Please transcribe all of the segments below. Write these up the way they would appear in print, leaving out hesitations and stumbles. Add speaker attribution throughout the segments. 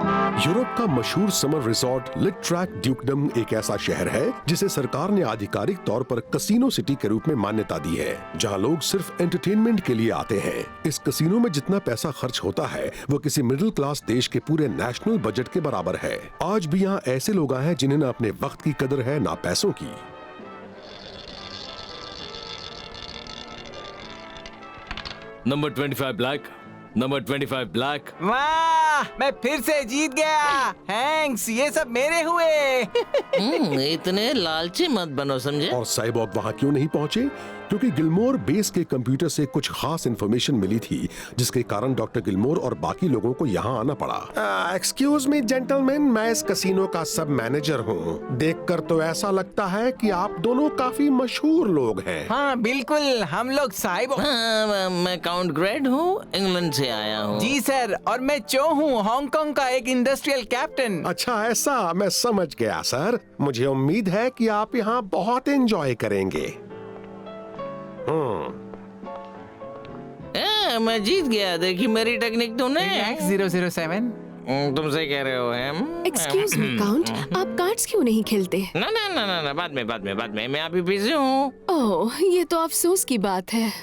Speaker 1: Europe का मशहूर summer resort लिटरैक ड्यूकडम एक ऐसा शहर है जिसे सरकार ने आधिकारिक तौर पर कसीनो सिटी के रूप में मान्यता दी है, जहां लोग सिर्फ एंटरटेनमेंट के लिए आते हैं। इस कसीनो में जितना पैसा खर्च होता है वो किसी मिडिल क्लास देश के पूरे नेशनल बजट के बराबर है। आज भी यहाँ ऐसे लोग हैं जिन्हें न अपने वक्त की कदर है ना पैसों की।
Speaker 2: Number 25 black, number 25 black.
Speaker 3: वाह, मैं फिर से जीत गया। थैंक्स, ये सब मेरे हुए।
Speaker 4: इतने लालची मत बनो, समझे?
Speaker 1: और साइबॉग वहाँ क्यों नहीं पहुँचे? क्योंकि गिलमोर बेस के कंप्यूटर से कुछ खास इंफॉर्मेशन मिली थी, जिसके कारण डॉक्टर गिलमोर और बाकी लोगों को यहाँ आना पड़ा। एक्सक्यूज मी जेंटलमैन, मैं इस कसीनो का सब मैनेजर हूँ। देखकर तो ऐसा लगता है कि आप दोनों काफी मशहूर लोग हैं।
Speaker 3: हाँ बिल्कुल, हम लोग साइबो।
Speaker 4: हाँ, मैं काउंट ग्रेट हूँ, इंग्लैंड से आया हूँ।
Speaker 3: जी सर, और मैं चो हूँ, हांगकांग का एक इंडस्ट्रियल कैप्टन।
Speaker 1: अच्छा ऐसा, मैं समझ गया सर। मुझे उम्मीद है कि आप यहाँ बहुत एंजॉय करेंगे।
Speaker 4: मैं जीत गया, देखी मेरी टेक्निक तूने।
Speaker 3: 007।
Speaker 4: तुमसे कह रहे हो हम।
Speaker 5: एक्सक्यूज मी काउंट, आप कार्ड्स क्यों नहीं खेलते?
Speaker 4: ना ना ना ना ना, बाद में मैं अभी बिजी हूँ।
Speaker 5: ओह, ये तो अफसोस की बात है।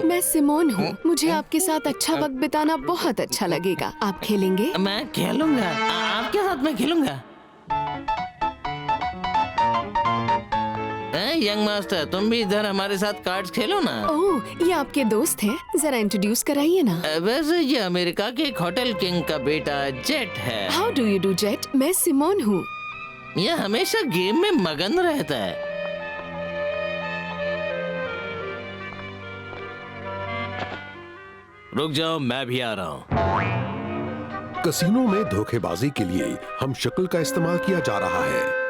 Speaker 5: मैं सिमोन हूँ, मुझे आपके साथ अच्छा वक्त बिताना बहुत अच्छा लगेगा। आप खेलेंगे?
Speaker 4: मैं खेलूंगा, आपके साथ मैं खेलूंगा। यंग मास्टर, तुम भी इधर हमारे साथ कार्ड्स खेलो ना।
Speaker 5: ओह, ये आपके दोस्त हैं, जरा इंट्रोड्यूस कराइए ना।
Speaker 4: वैसे ये अमेरिका के एक होटल किंग का बेटा जेट है।
Speaker 5: How do you do jet? मैं सिमोन हूँ।
Speaker 4: ये हमेशा गेम में मगन रहता है।
Speaker 2: रुक जाओ, मैं भी आ रहा हूँ।
Speaker 1: कसीनो में धोखेबाजी के लिए हम शक्ल का इस्तेमाल किया जा रहा है।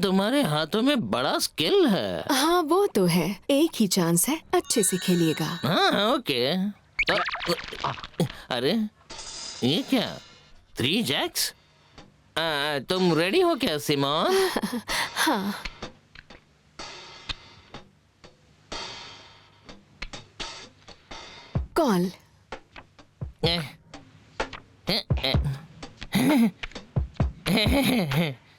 Speaker 4: तुम्हारे हाथों में बड़ा स्किल है।
Speaker 5: हाँ वो तो है, एक ही चांस है, अच्छे से खेलिएगा।
Speaker 4: हाँ ओके। अरे ये क्या, 3 जैक्स? तुम रेडी हो क्या सिमोन?
Speaker 5: हाँ। कॉल।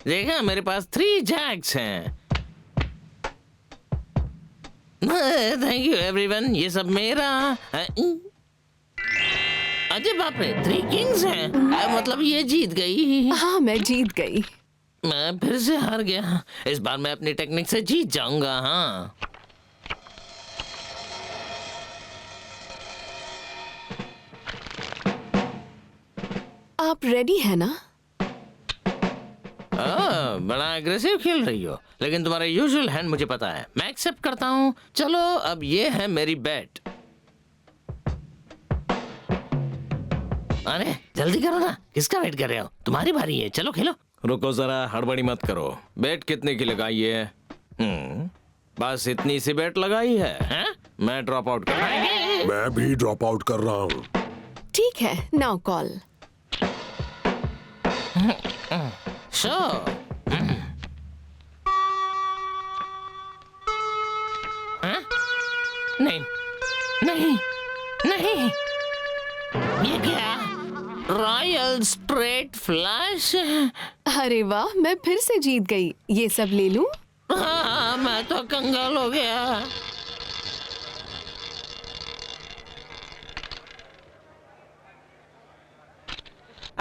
Speaker 4: देखा, मेरे पास 3 जैक्स हैं। थैंक यू एवरीवन, ये सब मेरा। अजय बाप रे, 3 किंग्स हैं। मतलब ये जीत गई।
Speaker 5: हाँ मैं जीत गई।
Speaker 4: मैं फिर से हार गया। इस बार मैं अपनी टेक्निक से जीत जाऊंगा। हाँ
Speaker 5: आप रेडी है ना?
Speaker 4: बड़ा एग्रेसिव खेल रही हो, लेकिन तुम्हारा यूजुअल हैंड मुझे पता है, मैं एक्सेप्ट करता हूँ। चलो अब ये है मेरी बैट। अरे जल्दी करो ना, किसका वेट कर रहे हो? तुम्हारी बारी है, चलो खेलो।
Speaker 2: रुको जरा, हड़बड़ी मत करो। बेट कितने की लगाई है? बस इतनी सी बेट लगाई है। मैं ड्रॉप आउट कर रहा हूँ।
Speaker 1: मैं भी ड्रॉप आउट कर रहा हूँ।
Speaker 5: ठीक है, नाउ कॉल।
Speaker 4: Sure. नहीं नहीं नहीं, ये क्या? Royal straight flash?
Speaker 5: अरे वाह, मैं फिर से जीत गई। ये सब ले लूं?
Speaker 4: हाँ, मैं तो कंगाल हो गया।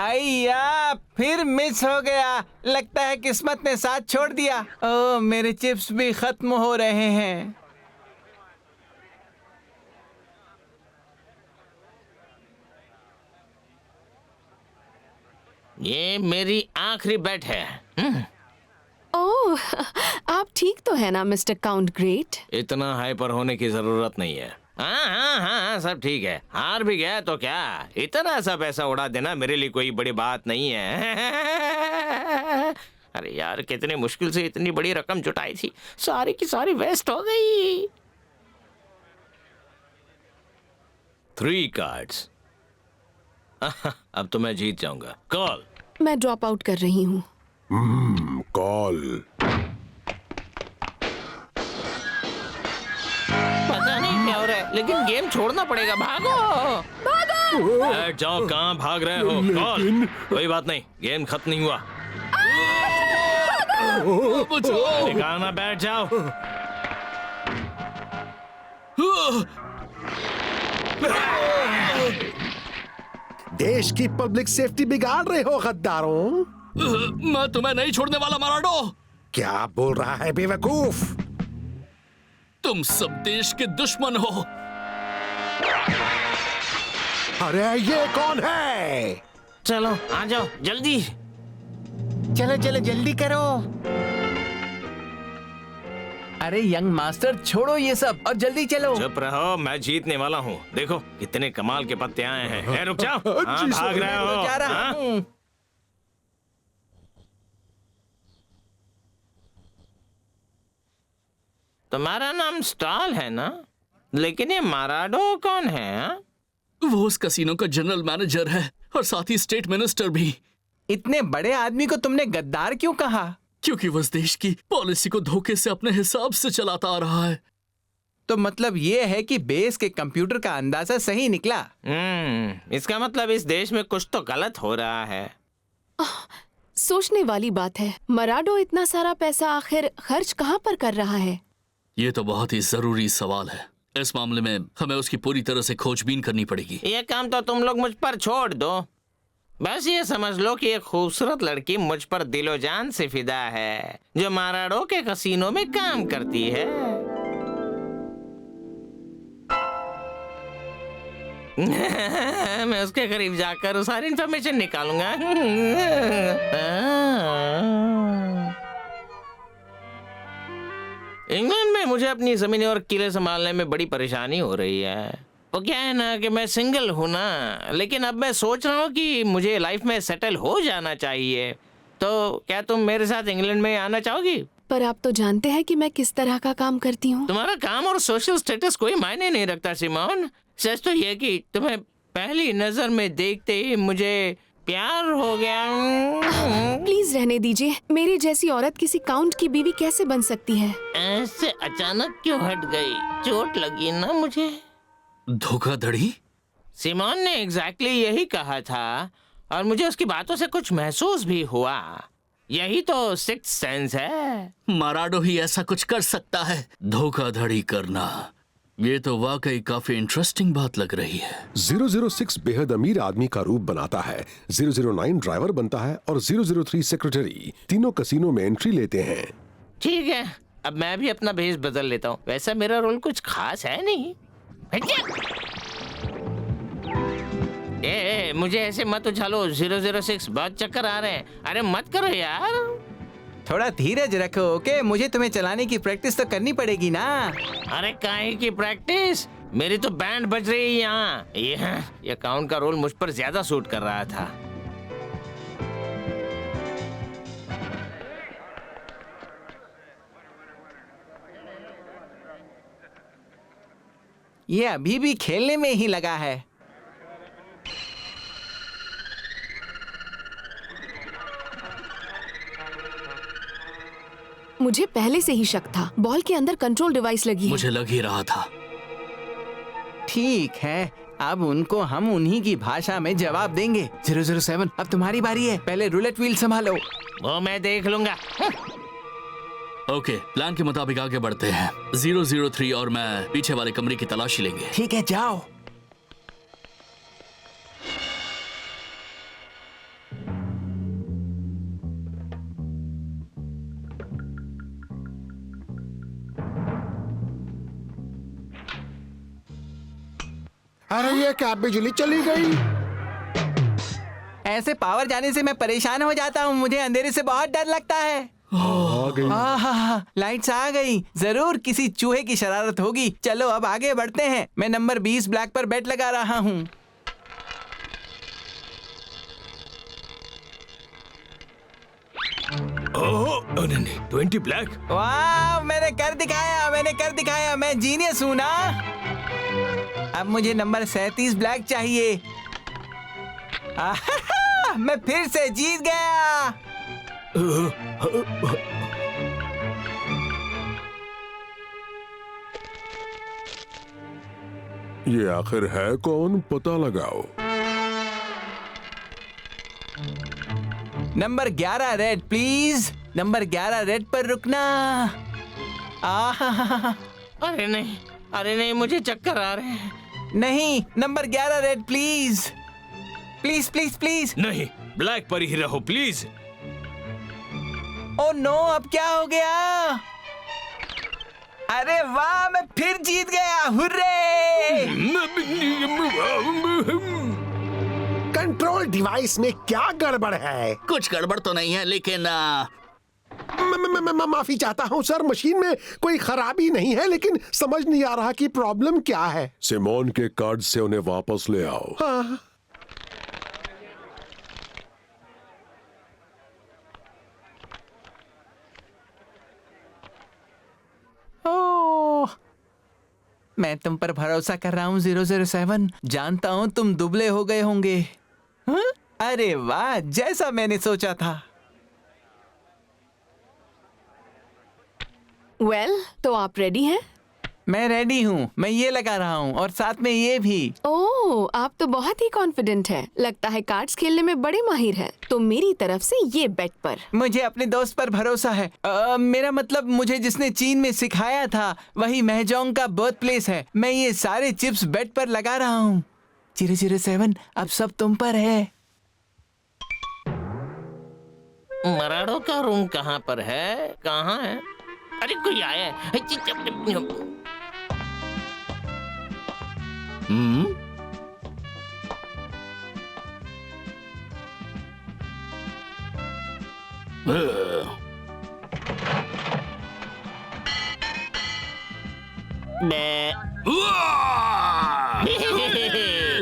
Speaker 3: अय्या, फिर मिस हो गया। लगता है किस्मत ने साथ छोड़ दिया। ओह, मेरे चिप्स भी खत्म हो रहे हैं।
Speaker 4: ये मेरी आखिरी बैट है।
Speaker 5: ओह, आप ठीक तो है ना मिस्टर काउंट ग्रेट?
Speaker 2: इतना हाइपर होने की जरूरत नहीं है।
Speaker 4: हाँ, सब ठीक है। हार भी गया तो क्या, इतना सा पैसा उड़ा देना मेरे लिए कोई बड़ी बात नहीं है। अरे यार, कितने मुश्किल से इतनी बड़ी रकम जुटाई थी, सारी की सारी वेस्ट हो गई।
Speaker 2: 3 कार्ड्स। अब तो मैं जीत जाऊंगा। कॉल।
Speaker 5: मैं ड्रॉप आउट कर रही हूँ।
Speaker 1: कॉल।
Speaker 4: हो रहा है, लेकिन गेम छोड़ना पड़ेगा। भागो।
Speaker 2: बैठ जाओ, कहाँ भाग रहे हो? कॉल। कोई बात नहीं, गेम खत्म नहीं हुआ। ठिकाना बैठ जाओ।
Speaker 1: देश की पब्लिक सेफ्टी बिगाड़ रहे हो गद्दारों।
Speaker 6: मैं तुम्हें नहीं छोड़ने वाला मराडो।
Speaker 1: क्या बोल रहा है बेवकूफ?
Speaker 6: तुम सब देश के दुश्मन हो।
Speaker 1: अरे ये कौन है?
Speaker 4: चलो आ जाओ जल्दी।
Speaker 3: चलो चलो जल्दी करो। अरे यंग मास्टर छोड़ो ये सब और जल्दी चलो।
Speaker 2: चुप रहो, मैं जीतने वाला हूँ। देखो कितने कमाल के पत्ते आए हैं। ए, रुक जाओ। हाँ,
Speaker 1: जी,
Speaker 2: भाग रहे हो?
Speaker 3: जा रहा
Speaker 2: हाँ?
Speaker 3: हूँ।
Speaker 4: तुम्हारा नाम स्टॉल है ना, लेकिन ये माराडो कौन है? हाँ?
Speaker 6: वो उस कसीनो का जनरल मैनेजर है और साथ ही स्टेट मिनिस्टर भी।
Speaker 3: इतने बड़े आदमी को तुमने गद्दार क्यों कहा?
Speaker 6: क्योंकि वो इस देश की पॉलिसी को धोखे से अपने हिसाब से चलाता आ रहा है।
Speaker 3: तो मतलब ये है कि बेस के कंप्यूटर का अंदाजा सही निकला।
Speaker 4: इसका मतलब इस देश में कुछ तो गलत हो रहा है।
Speaker 5: सोचने वाली बात है, मराडो इतना सारा पैसा आखिर खर्च कहाँ पर कर रहा है?
Speaker 6: ये तो बहुत ही जरूरी सवाल है। इस मामले में हमें उसकी पूरी तरह से खोजबीन करनी पड़ेगी।
Speaker 4: ये काम तो तुम लोग मुझ पर छोड़ दो। बस ये समझ लो कि एक खूबसूरत लड़की मुझ पर दिलो जान से फिदा है, जो माराडो के कसीनो में काम करती है। मैं उसके करीब जाकर सारी इंफॉर्मेशन निकालूंगा। इंग्लैंड में मुझे अपनी जमीनें और किले संभालने में बड़ी परेशानी हो रही है। वो क्या है ना कि मैं सिंगल हूँ ना, लेकिन अब मैं सोच रहा हूँ कि मुझे लाइफ में सेटल हो जाना चाहिए। तो क्या तुम मेरे साथ इंग्लैंड में आना चाहोगी?
Speaker 5: पर आप तो जानते हैं कि मैं किस तरह का काम करती हूँ।
Speaker 4: तुम्हारा काम और सोशल स्टेटस कोई मायने नहीं रखता सिमोन। सच तो ये कि तुम्हें पहली नजर में देखते ही मुझे प्यार हो गया।
Speaker 5: प्लीज रहने दीजिए। मेरी जैसी औरत किसी काउंट की बीवी कैसे बन सकती है?
Speaker 4: ऐसे अचानक क्यों हट गई? चोट लगी ना मुझे?
Speaker 6: धोखाधड़ी?
Speaker 4: सिमोन ने एग्जैक्टली यही कहा था और मुझे उसकी बातों से कुछ महसूस भी हुआ। यही तो सिक्स्थ सेंस है।
Speaker 6: मराडो ही ऐसा कुछ कर सकता है, धोखाधड़ी करना। ये तो वाकई काफी इंटरेस्टिंग बात लग रही है।
Speaker 1: 006 बेहद अमीर आदमी का रूप बनाता है, 009 ड्राइवर बनता है और 003 सेक्रेटरी। तीनों कसीनो में एंट्री लेते हैं।
Speaker 4: ठीक है, अब मैं भी अपना भेष बदल लेता हूँ। वैसा मेरा रोल कुछ खास है नहीं। ए, मुझे ऐसे मत उछालो 006, बहुत चक्कर आ रहे हैं। अरे मत करो यार।
Speaker 3: थोड़ा धीरज रखो ओके। मुझे तुम्हें चलाने की प्रैक्टिस तो करनी पड़ेगी ना।
Speaker 4: अरे काहे की प्रैक्टिस? मेरी तो बैंड बज रही है यहाँ। ये काउंट का रोल मुझ पर ज्यादा सूट कर रहा था।
Speaker 3: ये अभी भी खेलने में ही लगा है।
Speaker 5: मुझे पहले से ही शक था। बॉल के अंदर कंट्रोल डिवाइस लगी है।
Speaker 6: मुझे लग ही रहा था।
Speaker 3: ठीक है, अब उनको हम उन्हीं की भाषा में जवाब देंगे। 007, अब तुम्हारी बारी है। पहले रूलेट व्हील संभालो।
Speaker 4: वो मैं देख लूंगा।
Speaker 6: ओके, प्लान के मुताबिक आगे बढ़ते हैं। 003 और मैं पीछे वाले कमरे की तलाशी लेंगे।
Speaker 3: ठीक है, जाओ।
Speaker 1: अरे ये क्या, बिजली चली गई?
Speaker 3: ऐसे पावर जाने से मैं परेशान हो जाता हूँ। मुझे अंधेरे से बहुत डर लगता है।
Speaker 1: आ गई।
Speaker 3: लाइट्स आ गई। जरूर किसी चूहे की शरारत होगी। चलो अब आगे बढ़ते हैं। मैं नंबर 20 ब्लैक पर बेट लगा रहा हूँ।
Speaker 2: ओह नहीं, 20 ब्लैक।
Speaker 3: वाह, मैंने कर दिखाया। मैं जीनियस हूँ ना। अब मुझे नंबर 37 ब्लैक चाहिए। मैं फिर से जीत गया।
Speaker 1: ये आखिर है कौन, पता लगाओ।
Speaker 3: Number 11 red please, number 11 red पर रुकना। आहा,
Speaker 4: अरे नहीं, मुझे चक्कर आ रहे हैं।
Speaker 3: नहीं, number 11 red please please please please.
Speaker 2: नहीं, ब्लैक पर ही रहो प्लीज।
Speaker 3: ओ नो, अब क्या हो गया? अरे वाह, मैं फिर जीत गया, हुर्रे!
Speaker 1: कंट्रोल डिवाइस में क्या गड़बड़ है?
Speaker 6: कुछ गड़बड़ तो नहीं है, लेकिन
Speaker 1: माफी चाहता हूँ सर, मशीन में कोई खराबी नहीं है, लेकिन समझ नहीं आ रहा कि प्रॉब्लम क्या है। सिमोन के कार्ड से उन्हें वापस ले आओ। हाँ।
Speaker 3: ओह, मैं तुम पर भरोसा कर रहा हूँ 007। जानता हूँ तुम दुबले हो गए होंगे। हाँ? अरे वाह, जैसा मैंने सोचा था।
Speaker 5: वेल, तो आप रेडी हैं?
Speaker 3: मैं रेडी हूँ, मैं ये लगा रहा हूँ और साथ में ये भी।
Speaker 5: ओह, आप तो बहुत ही कॉन्फिडेंट हैं। लगता है कार्ड्स खेलने में बड़े माहिर हैं। तो मेरी तरफ से ये बेट पर।
Speaker 3: मुझे अपने दोस्त पर भरोसा है। मेरा मतलब, मुझे जिसने चीन में सिखाया था वही महजोंग का बर्थ प्लेस है। मैं ये सारे चिप्स बेट पर लगा रहा हूँ। 007, अब सब तुम पर है।
Speaker 4: मराडो का रूम कहाँ पर है? कहाँ है? अरे कोई आया है।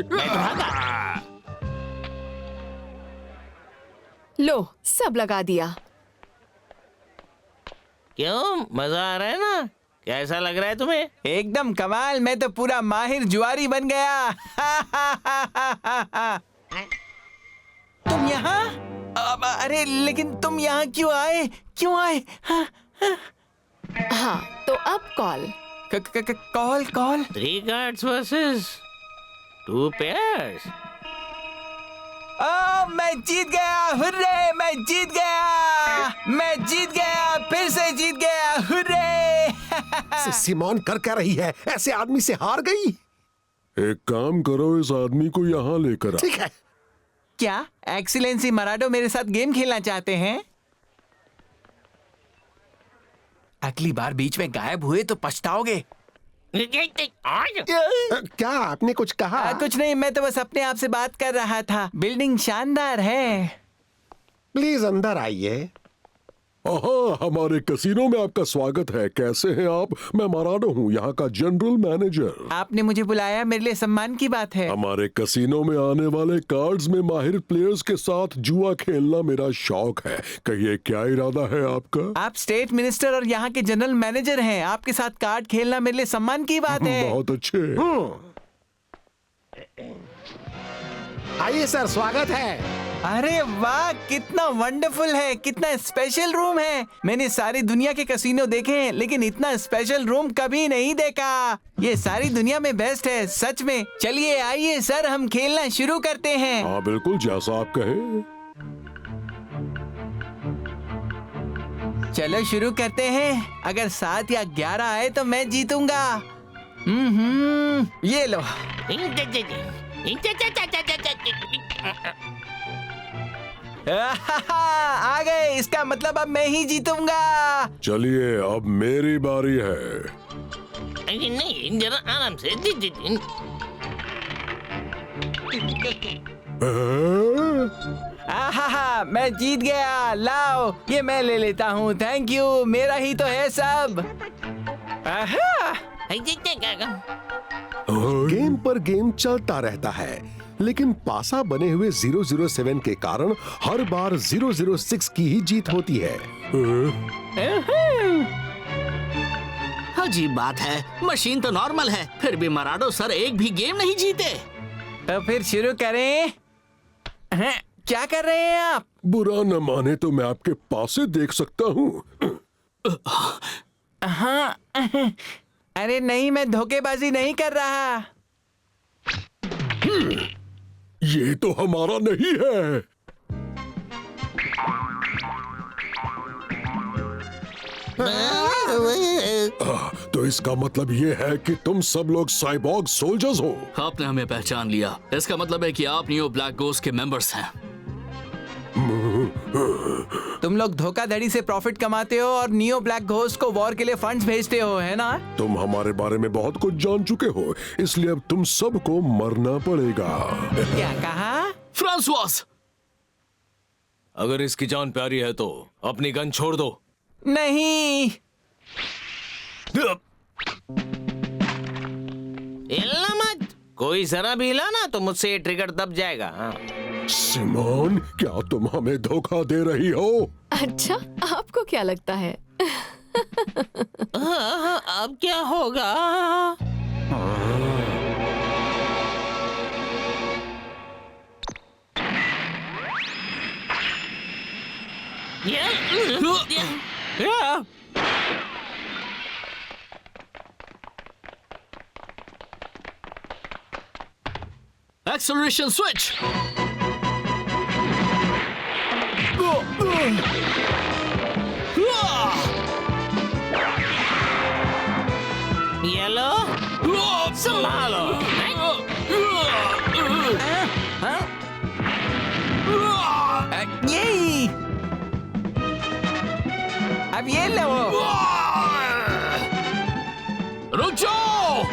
Speaker 4: मैं तो भागा।
Speaker 5: लो, सब लगा दिया।
Speaker 4: क्यों, मजा आ रहा है ना? कैसा लग रहा है तुम्हें?
Speaker 3: एकदम कमाल, मैं तो पूरा माहिर जुआरी बन गया। तुम यहाँ? अरे लेकिन तुम यहाँ क्यों आए? क्यों आए?
Speaker 5: हाँ, तो अब call.
Speaker 3: Call
Speaker 4: 3 cards versus 2 pairs।
Speaker 3: मैं जीत गया, हुर्रे! मैं जीत गया, फिर से जीत गया, हुर्रे!
Speaker 1: सिमोन कर क्या रही है? ऐसे आदमी से हार गई। एक काम करो, इस आदमी को यहाँ लेकर आओ। ठीक है।
Speaker 3: क्या एक्सीलेंसी मराडो मेरे साथ गेम खेलना चाहते हैं? अगली बार बीच में गायब हुए तो पछताओगे।
Speaker 1: क्या आपने कुछ कहा?
Speaker 3: कुछ नहीं, मैं तो बस अपने आप से बात कर रहा था। बिल्डिंग शानदार है।
Speaker 1: प्लीज अंदर आइए। ओहो, हमारे कैसीनो में आपका स्वागत है। कैसे हैं आप? मैं मराडो हूँ, यहाँ का जनरल मैनेजर।
Speaker 3: आपने मुझे बुलाया, मेरे लिए सम्मान की बात है।
Speaker 1: हमारे कैसीनो में आने वाले कार्ड्स में माहिर प्लेयर्स के साथ जुआ खेलना मेरा शौक है। कहिए, क्या इरादा है आपका?
Speaker 3: आप स्टेट मिनिस्टर और यहाँ के जनरल मैनेजर हैं। आपके साथ कार्ड खेलना मेरे लिए सम्मान की बात है।
Speaker 1: बहुत अच्छे। आइए सर, स्वागत है।
Speaker 3: अरे वाह, कितना वंडरफुल है, कितना स्पेशल रूम है। मैंने सारी दुनिया के कैसीनो देखे हैं, लेकिन इतना स्पेशल रूम कभी नहीं देखा। ये सारी दुनिया में बेस्ट है, सच में। चलिए आइए सर, हम खेलना शुरू करते हैं।
Speaker 1: हाँ बिल्कुल, जैसा आप कहें।
Speaker 3: चलो शुरू करते हैं। अगर 7 या 11 आए तो मैं जीतूंगा। ये लो। आ गए, इसका मतलब अब मैं ही जीतूंगा।
Speaker 1: चलिए, अब मेरी बारी है।
Speaker 4: नहीं, जरा आराम से।
Speaker 3: मैं जीत गया। लाओ, ये मैं ले लेता हूँ। थैंक यू, मेरा ही तो है सब।
Speaker 1: गेम पर गेम चलता रहता है, लेकिन पासा बने हुए 007 के कारण हर बार 006 की ही जीत होती है।
Speaker 6: अजीब बात है, मशीन तो नॉर्मल है, फिर भी मराडो सर एक भी गेम नहीं जीते।
Speaker 3: तो फिर शुरू करें। क्या कर रहे हैं आप?
Speaker 1: बुरा न माने तो मैं आपके पास से देख सकता हूँ।
Speaker 3: हाँ, अरे नहीं, मैं धोखेबाजी नहीं कर रहा।
Speaker 1: ये तो हमारा नहीं है। तो इसका मतलब ये है कि तुम सब लोग साइबॉग सोल्जर्स हो।
Speaker 6: आपने हमें पहचान लिया, इसका मतलब है कि आप नियो ब्लैक गोस्ट के मेंबर्स हैं।
Speaker 3: तुम लोग धोखाधड़ी से प्रॉफिट कमाते हो और नियो ब्लैक घोस्ट को वॉर के लिए फंड्स भेजते हो, है ना?
Speaker 1: तुम हमारे बारे में बहुत कुछ जान चुके हो, इसलिए अब तुम सबको मरना पड़ेगा।
Speaker 3: क्या कहा?
Speaker 6: फ्रांसवास,
Speaker 2: अगर इसकी जान प्यारी है तो अपनी गन छोड़ दो।
Speaker 3: नहीं।
Speaker 4: हिलना मत, कोई जरा भी हिला ना तो मुझसे ये ट्रिगर दब जाएगा। हाँ।
Speaker 1: सिमोन, क्या तुम हमें धोखा दे रही हो?
Speaker 5: अच्छा, आपको क्या लगता है?
Speaker 4: अब क्या होगा?
Speaker 6: Acceleration switch.
Speaker 4: येलो, संभालो।
Speaker 3: यही। अब ये लो।
Speaker 6: रुक जाओ।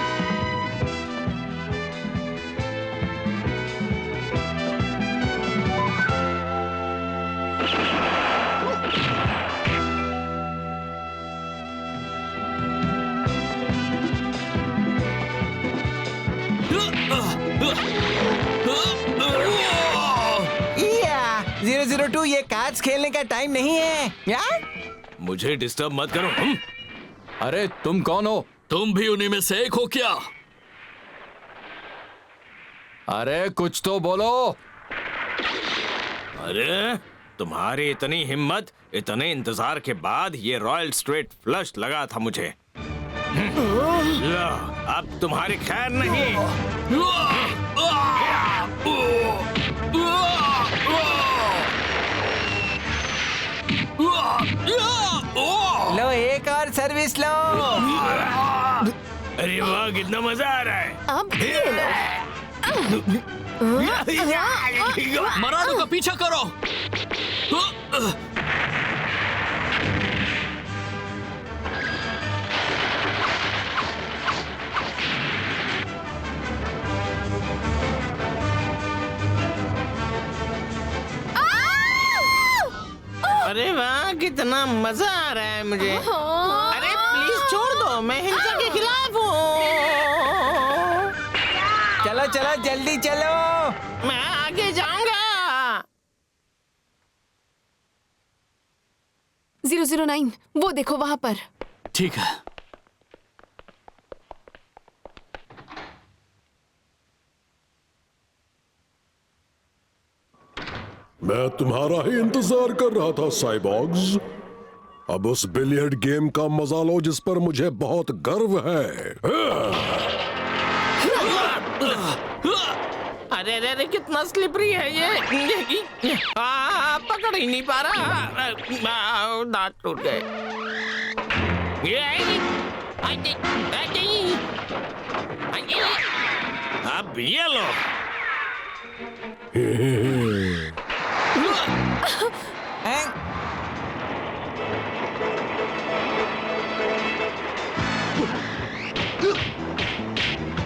Speaker 3: या 002, ये कार्ड्स खेलने का टाइम नहीं है यार।
Speaker 2: मुझे डिस्टर्ब मत करो।
Speaker 3: अरे तुम कौन हो?
Speaker 6: तुम भी उन्हीं में से एक हो क्या?
Speaker 3: अरे कुछ तो बोलो।
Speaker 2: अरे तुम्हारी इतनी हिम्मत, इतने इंतजार के बाद ये रॉयल स्ट्रेट फ्लश लगा था मुझे। लो, अब तुम्हारी खैर नहीं।
Speaker 3: लो एक और सर्विस लो।
Speaker 2: अरे वाह, कितना मजा आ रहा है।
Speaker 5: अब ये लो।
Speaker 6: मराडो का पीछा करो।
Speaker 4: अरे वाह, कितना मजा आ रहा है मुझे। अरे प्लीज छोड़ दो, मैं हिंसा के खिलाफ हूँ।
Speaker 3: चलो चलो जल्दी चलो।
Speaker 4: मैं आगे जाऊंगा।
Speaker 5: 009, वो देखो वहां पर।
Speaker 6: ठीक है।
Speaker 1: मैं तुम्हारा ही इंतजार कर रहा था साइबॉग्स। अब उस बिलियर्ड गेम का मजा लो जिस पर मुझे बहुत गर्व है।
Speaker 4: अरे अरे अरे, कितना स्लिपरी है ये। पकड़ ही नहीं पा रहा। दांत टूट गए।
Speaker 2: अब ये लो।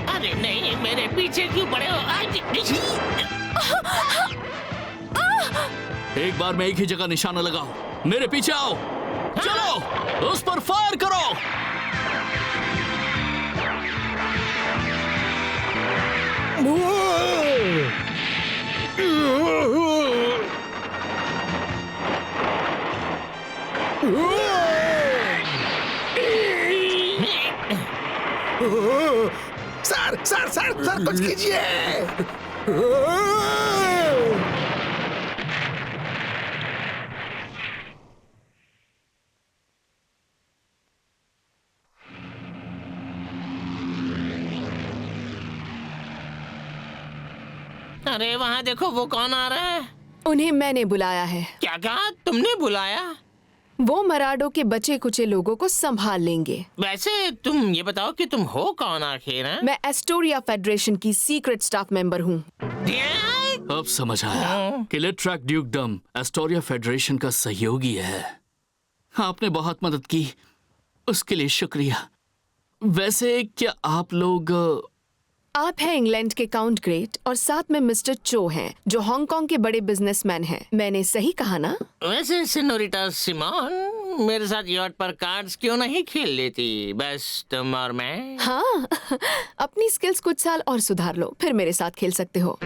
Speaker 4: अरे नहीं, मेरे पीछे क्यों पड़े हो?
Speaker 6: एक बार में एक ही जगह निशाना लगाओ। मेरे पीछे आओ। चलो, उस पर फायर करो।
Speaker 1: सर कुछ कीजिए।
Speaker 4: अरे वहाँ देखो, वो कौन आ रहा है?
Speaker 5: उन्हें मैंने बुलाया है।
Speaker 4: क्या कहा तुमने? बुलाया?
Speaker 5: वो मराडो के बचे कुचे लोगों को संभाल लेंगे।
Speaker 4: वैसे तुम ये बताओ कि तुम हो कौन आखिर? हैं?
Speaker 5: मैं एस्टोरिया फेडरेशन की सीक्रेट स्टाफ मेंबर हूँ।
Speaker 6: अब समझ आया कि लिट्रैक ड्यूकडम एस्टोरिया फेडरेशन का सहयोगी है। आपने बहुत मदद की, उसके लिए शुक्रिया। वैसे क्या आप लोग
Speaker 5: आप हैं इंग्लैंड के काउंट ग्रेट और साथ में मिस्टर चो हैं जो हांगकांग के बड़े बिजनेसमैन हैं। मैंने सही कहा ना?
Speaker 4: वैसे सिनोरिटा सिमोन, मेरे साथ यॉट पर कार्ड्स क्यों नहीं खेल लेती? बस तुम और मैं।
Speaker 5: हाँ अपनी स्किल्स कुछ साल और सुधार लो, फिर मेरे साथ खेल सकते हो।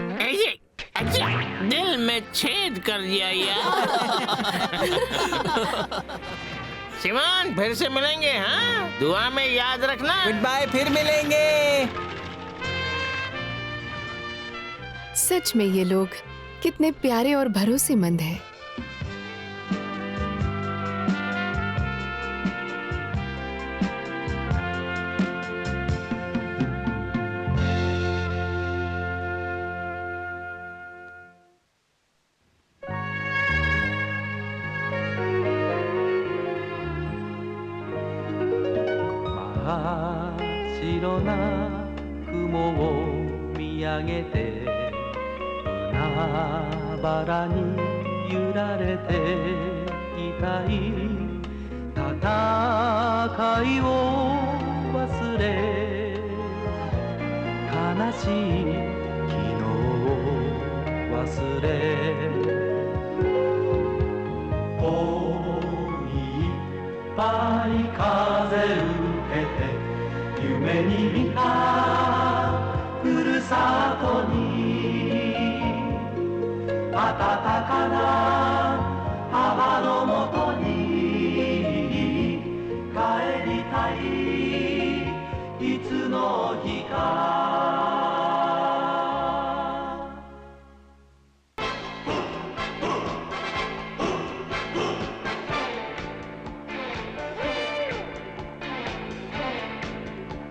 Speaker 4: अच्छा, दिल में छेद कर दिया यार। सिमोन, फिर से मिलेंगे। हाँ, दुआ में याद रखना।
Speaker 3: गुड बाय, फिर मिलेंगे।
Speaker 5: सच में ये लोग कितने प्यारे और भरोसेमंद हैं।
Speaker 7: 白な雲を見上げて海原に揺られていたい戦いを忘れ悲しい昨日を忘れいっぱい風受けて夢に見たふるさとに暖かな母のもと